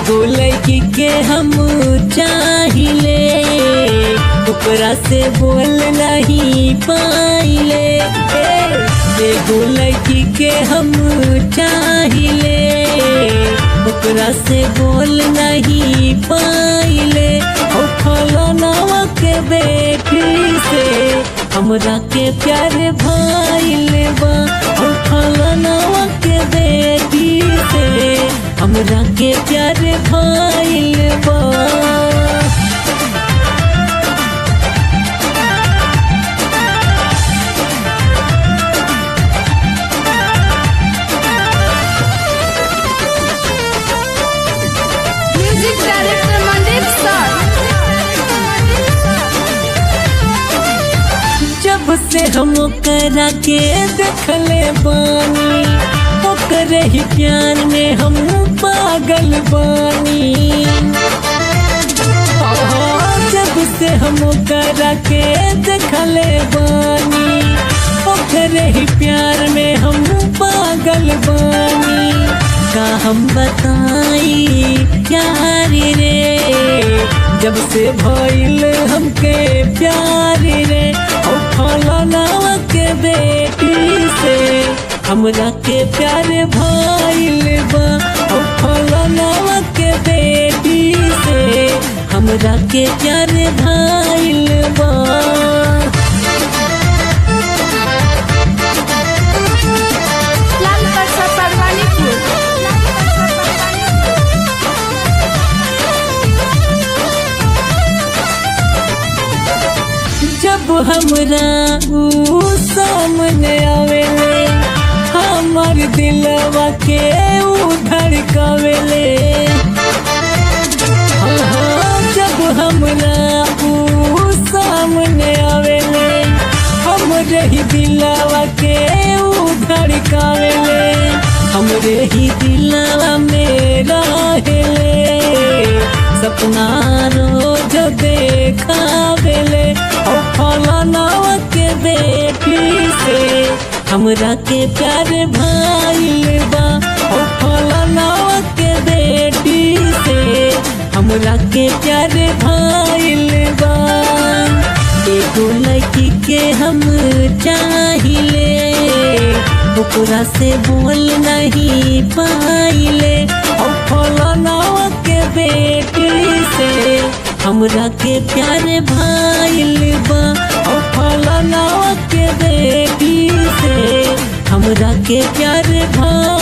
एगो लड़की के हम चाहिले ओकरा से बोल नहीं पाइले। एगो लड़की के हम चाहिले ओकरा से बोल नहीं पाइले। ओ फलानावा के बेटी से हमरा के प्यार भाइले बा। ओ फलानावा के बेटी से हमरा के प्यार भाइले बा। जब से हम ओकरा के देखले बानी ओकरे ही प्यार में हम पागल बानी। जब से हम ओकरा के देखले बानी ओकरे ही प्यार में हम पागल बानी। का हम बताई यार रे जब से भइल हमके प्यार रे। ओ फलानावा के बेटी से हमरा के प्यार भाइल बा। ओ फलानावा के बेटी से हमरा के प्यार भाइल बा। जब हमरा ऊ सामने आवेले हमर दिलवा के ऊ धड़कावेले। जब हमरा ऊ सामने आवेले हमरे ही दिलवा के ऊ धड़कावेले। हमरे ही दिलवा में रहेले सपना रोज देखावेले। ओ फलानावा के बेटी से हमरा के प्यार भाइल बा। ओ फलानावा के बेटी से हमरा के प्यार भाइल बा। एगो लड़की के हम चाहिले ओकरा से बोल नहीं पाइले। ओ फलानावा के बेटी से हमरा के प्यार भाइल बा। ओ फलानावा के बेटी से हमरा के प्यार भाइल